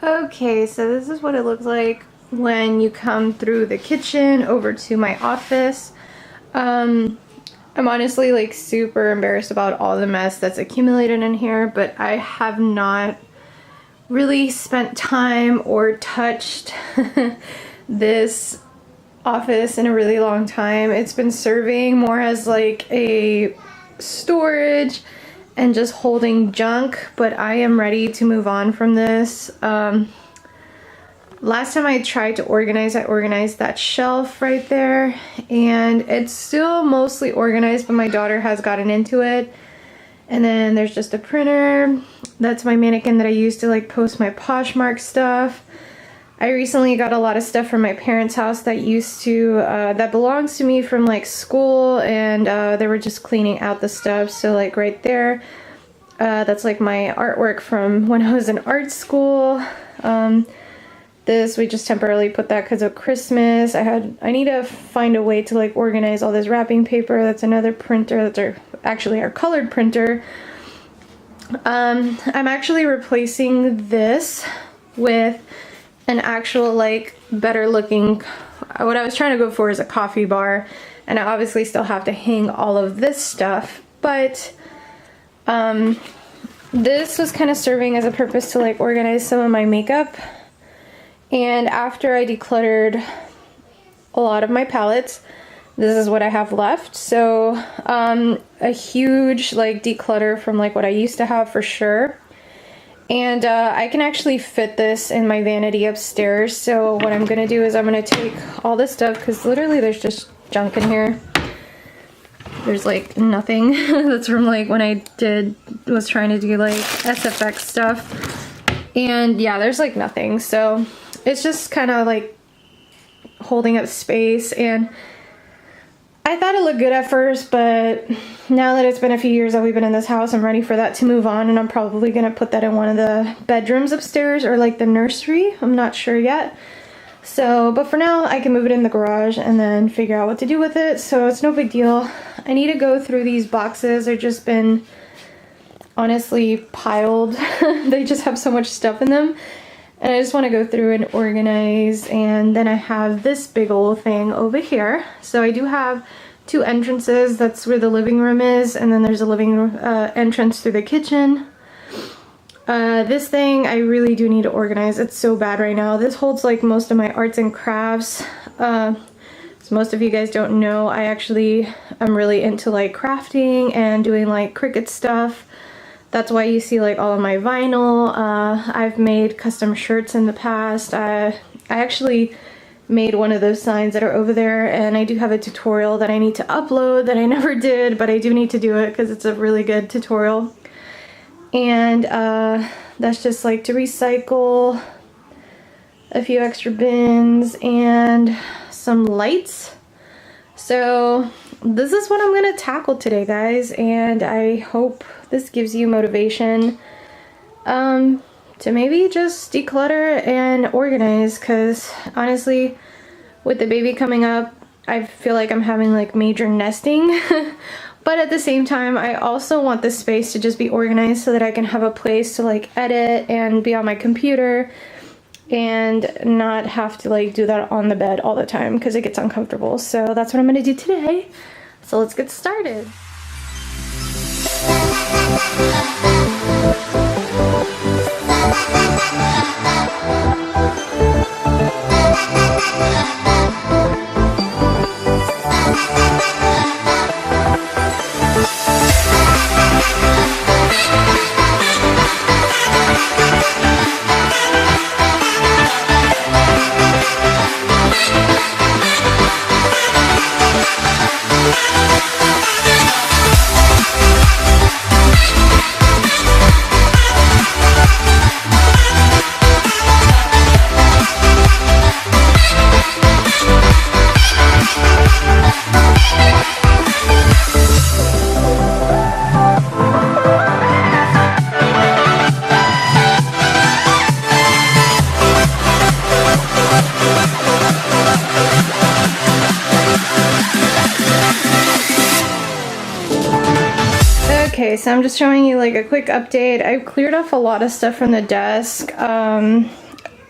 Okay, so this is what it looks like when you come through the kitchen over to my office. I'm honestly like super embarrassed about all the mess that's accumulated in here, but I have not really spent time or touched this office in a really long time. It's been serving more as like a storage and just holding junk, but I am ready to move on from this. Last time I tried to organize, I organized that shelf right there, and it's still mostly organized, but my daughter has gotten into it. And then there's just a printer. That's my mannequin that I use to like post my Poshmark stuff. I recently got a lot of stuff from my parents' house that that belongs to me from like school, and they were just cleaning out the stuff. So like right there, that's like my artwork from when I was in art school. This, we just temporarily put that because of Christmas. I need to find a way to like organize all this wrapping paper. That's another printer. That's actually our colored printer. I'm actually replacing this with an actual like better looking, what I was trying to go for is a coffee bar, and I obviously still have to hang all of this stuff, but this was kind of serving as a purpose to like organize some of my makeup. And after I decluttered a lot of my palettes, this is what I have left. So a huge like declutter from like what I used to have for sure. And I can actually fit this in my vanity upstairs. So what I'm gonna do is I'm gonna take all this stuff, because literally there's just junk in here. There's like nothing. That's from like when I was trying to do like SFX stuff. And yeah, there's like nothing. So it's just kind of like holding up space, and I thought it looked good at first, but now that it's been a few years that we've been in this house, I'm ready for that to move on, and I'm probably gonna put that in one of the bedrooms upstairs or like the nursery. I'm not sure yet. So, but for now I can move it in the garage and then figure out what to do with it. So it's no big deal. I need to go through these boxes. They've just been honestly piled. They just have so much stuff in them. And I just want to go through and organize. And then I have this big old thing over here. So I do have two entrances. That's where the living room is. And then there's a living room entrance through the kitchen. This thing I really do need to organize. It's so bad right now. This holds like most of my arts and crafts. So most of you guys don't know, I'm really into like crafting and doing like Cricut stuff. That's why you see like all of my vinyl. I've made custom shirts in the past. I actually made one of those signs that are over there, and I do have a tutorial that I need to upload that I never did, but I do need to do it because it's a really good tutorial. And that's just like to recycle, a few extra bins, and some lights. So this is what I'm gonna tackle today, guys, and I hope this gives you motivation to maybe just declutter and organize, because honestly, with the baby coming up, I feel like I'm having like major nesting. But at the same time, I also want the space to just be organized so that I can have a place to like edit and be on my computer and not have to like do that on the bed all the time because it gets uncomfortable. So that's what I'm gonna do today. So let's get started. Okay, so I'm just showing you like a quick update. I've cleared off a lot of stuff from the desk.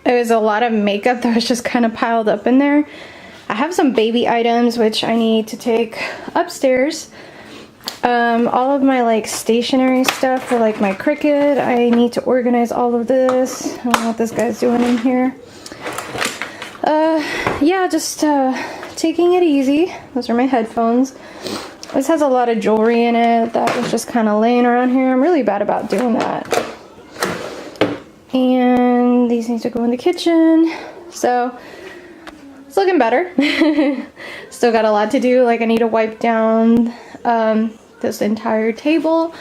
it was a lot of makeup that was just kind of piled up in there. I have some baby items which I need to take upstairs. All of my like stationery stuff for like my Cricut. I need to organize all of this. I don't know what this guy's doing in here. Yeah, just taking it easy. Those are my headphones. This has a lot of jewelry in it that was just kind of laying around here. I'm really bad about doing that. And these need to go in the kitchen. So it's looking better. Still got a lot to do. Like I need to wipe down this entire table.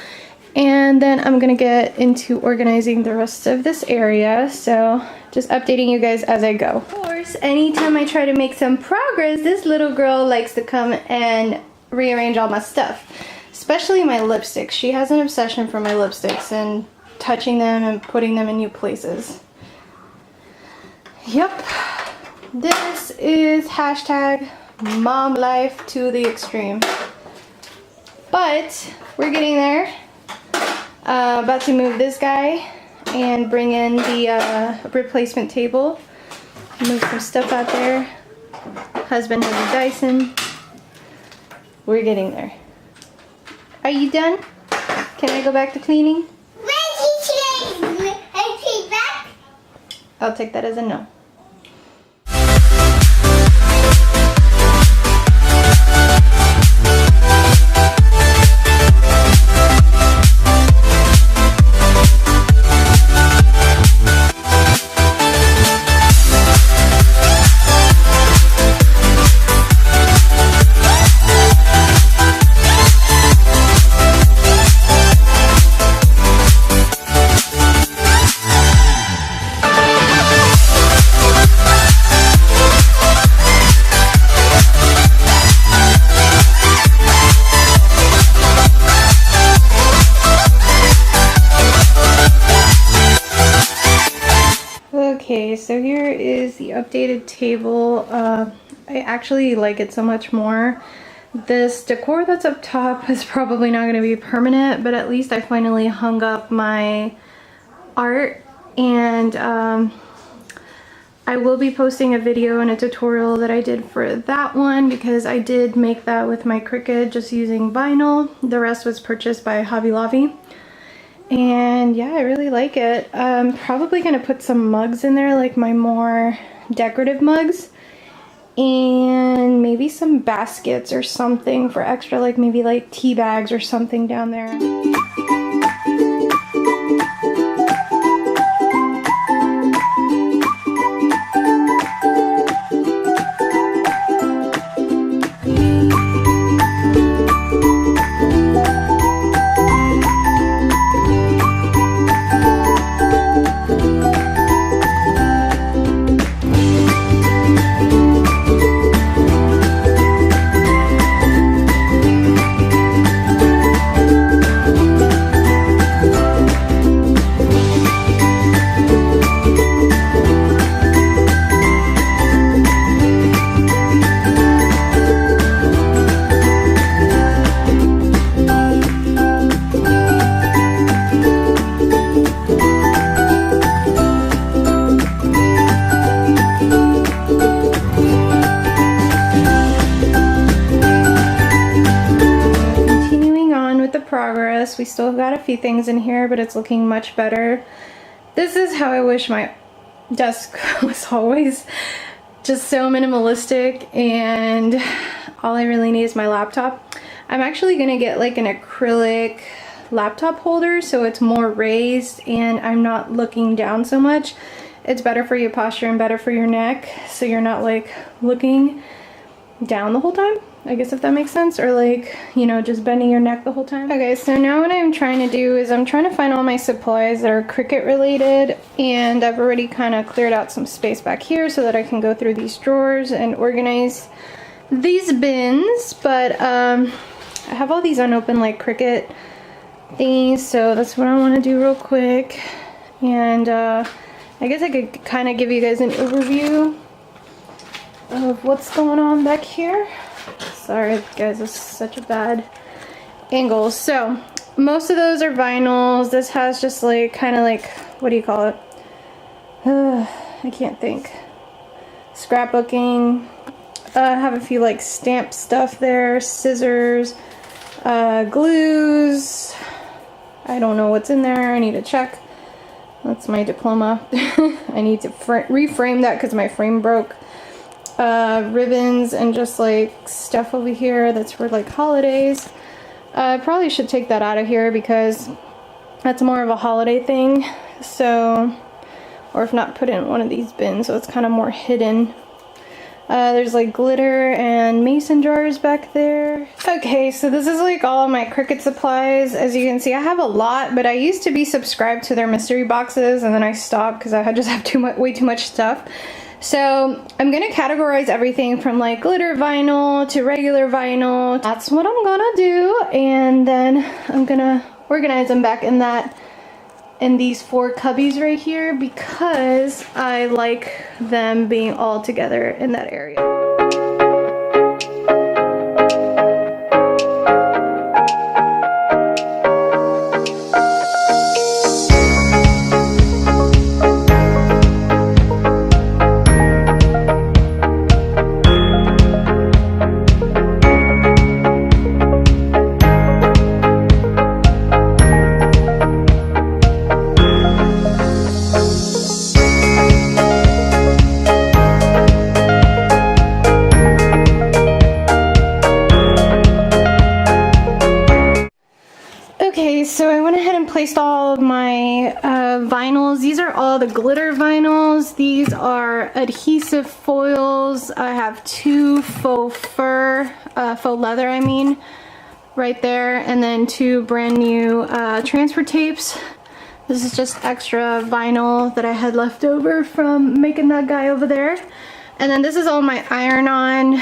And then I'm gonna get into organizing the rest of this area. So just updating you guys as I go. Of course, anytime I try to make some progress, this little girl likes to come and rearrange all my stuff. Especially my lipsticks. She has an obsession for my lipsticks and touching them and putting them in new places. Yep. This is hashtag mom life to the extreme. But we're getting there. About to move this guy and bring in the replacement table. Move some stuff out there. Husband has a Dyson. We're getting there. Are you done? Can I go back to cleaning? I'll take that as a no. Okay, so here is the updated table. I actually like it so much more. This decor that's up top is probably not going to be permanent, but at least I finally hung up my art, and I will be posting a video and a tutorial that I did for that one because I did make that with my Cricut just using vinyl. The rest was purchased by Hobby Lobby. And yeah, I really like it. I'm probably gonna put some mugs in there, like my more decorative mugs, and maybe some baskets or something for extra, like maybe like tea bags or something down there. We still got a few things in here, but it's looking much better. This is how I wish my desk was always, just so minimalistic, and all I really need is my laptop. I'm actually gonna get like an acrylic laptop holder so it's more raised and I'm not looking down so much. It's better for your posture and better for your neck, so you're not like looking down the whole time, I guess, if that makes sense, or like, you know, just bending your neck the whole time. Okay, so now what I'm trying to do is I'm trying to find all my supplies that are Cricut related, and I've already kind of cleared out some space back here so that I can go through these drawers and organize these bins. But I have all these unopened like Cricut things, so that's what I want to do real quick. And I guess I could kind of give you guys an overview of what's going on back here. Sorry guys, this is such a bad angle. So most of those are vinyls. This has just like kind of like, what do you call it, I can't think. Scrapbooking. I have a few like stamp stuff there, scissors, glues. I don't know what's in there. I need to check. That's my diploma. I need to reframe that because my frame broke. Ribbons and just like stuff over here that's for like holidays. I probably should take that out of here because that's more of a holiday thing. So, or if not, put it in one of these bins so it's kind of more hidden. There's like glitter and mason jars back there. Okay, so this is like all of my Cricut supplies. As you can see, I have a lot, but I used to be subscribed to their mystery boxes and then I stopped because I just have way too much stuff. So I'm gonna categorize everything from like glitter vinyl to regular vinyl. That's what I'm gonna do, and then I'm gonna organize them back in these 4 cubbies right here because I like them being all together in that area. Okay, so I went ahead and placed all of my vinyls. These are all the glitter vinyls. These are adhesive foils. I have 2 faux fur, faux leather I mean, right there. And then 2 brand new transfer tapes. This is just extra vinyl that I had left over from making that guy over there. And then this is all my iron-on.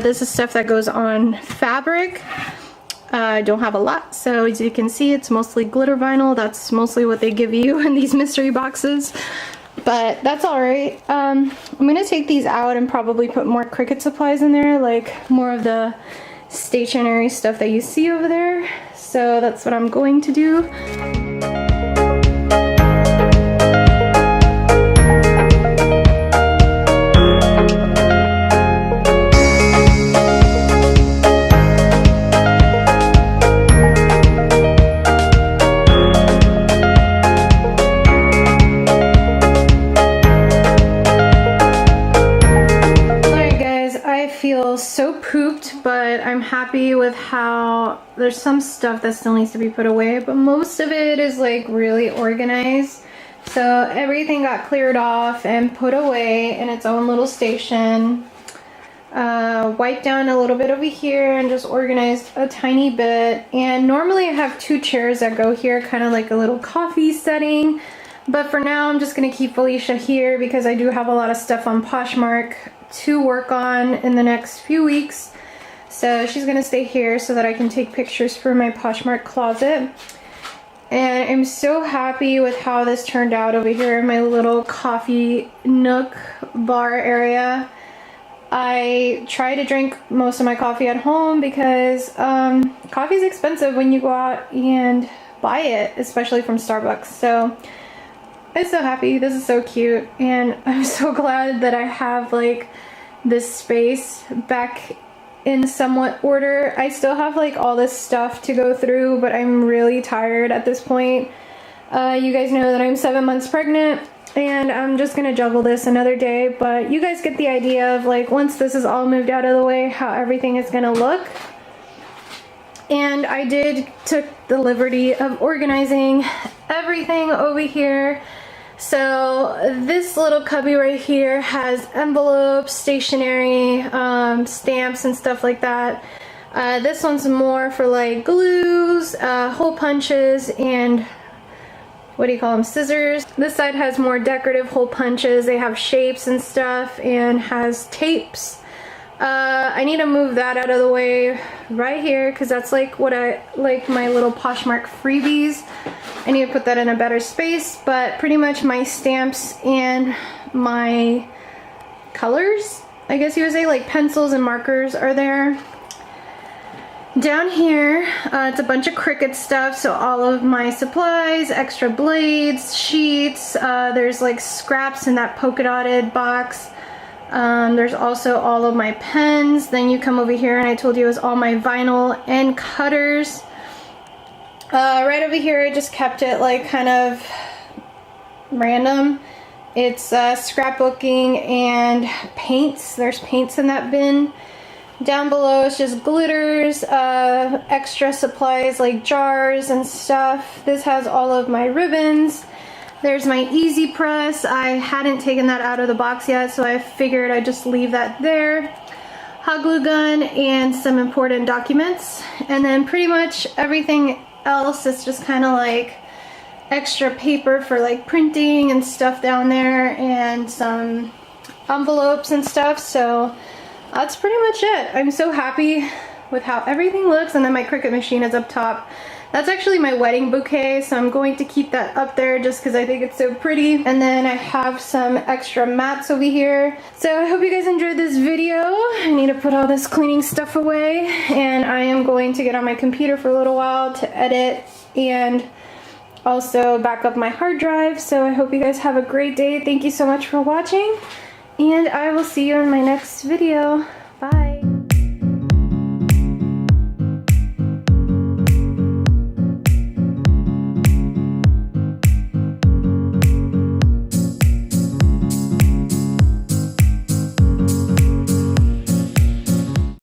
This is stuff that goes on fabric. I don't have a lot, so as you can see, it's mostly glitter vinyl. That's mostly what they give you in these mystery boxes, but that's all right. I'm gonna take these out and probably put more Cricut supplies in there, like more of the stationery stuff that you see over there. So that's what I'm going to do. So pooped, but I'm happy with how there's some stuff that still needs to be put away, but most of it is like really organized. So everything got cleared off and put away in its own little station. Wiped down a little bit over here and just organized a tiny bit. And normally I have 2 chairs that go here, kind of like a little coffee setting. But for now I'm just gonna keep Felicia here because I do have a lot of stuff on Poshmark to work on in the next few weeks. So she's gonna stay here so that I can take pictures for my Poshmark closet. And I'm so happy with how this turned out over here in my little coffee nook bar area. I try to drink most of my coffee at home because coffee is expensive when you go out and buy it, especially from Starbucks. So I'm so happy. This is so cute, and I'm so glad that I have like this space back in somewhat order. I still have like all this stuff to go through, but I'm really tired at this point. You guys know that I'm 7 months pregnant, and I'm just gonna juggle this another day, but you guys get the idea of like once this is all moved out of the way, how everything is gonna look. And I took the liberty of organizing everything over here. So this little cubby right here has envelopes, stationery, stamps and stuff like that. This one's more for like glues, hole punches, and what do you call them, scissors. This side has more decorative hole punches. They have shapes and stuff, and has tapes. I need to move that out of the way right here because that's like what I like, my little Poshmark freebies. I need to put that in a better space, but pretty much my stamps and my colors, I guess you would say, like pencils and markers are there. Down here, it's a bunch of Cricut stuff, so all of my supplies, extra blades, sheets, there's like scraps in that polka dotted box. There's also all of my pens. Then you come over here and I told you it was all my vinyl and cutters. Right over here I just kept it like kind of random. It's scrapbooking and paints. There's paints in that bin. Down below is just glitters, extra supplies like jars and stuff. This has all of my ribbons. There's my Easy Press. I hadn't taken that out of the box yet, so I figured I'd just leave that there. Hot glue gun and some important documents. And then pretty much everything else is just kind of like extra paper for like printing and stuff down there, and some envelopes and stuff. So that's pretty much it. I'm so happy with how everything looks. And then my Cricut machine is up top. That's actually my wedding bouquet, so I'm going to keep that up there just because I think it's so pretty. And then I have some extra mats over here. So I hope you guys enjoyed this video. I need to put all this cleaning stuff away, and I am going to get on my computer for a little while to edit and also back up my hard drive. So I hope you guys have a great day. Thank you so much for watching, and I will see you in my next video. Bye.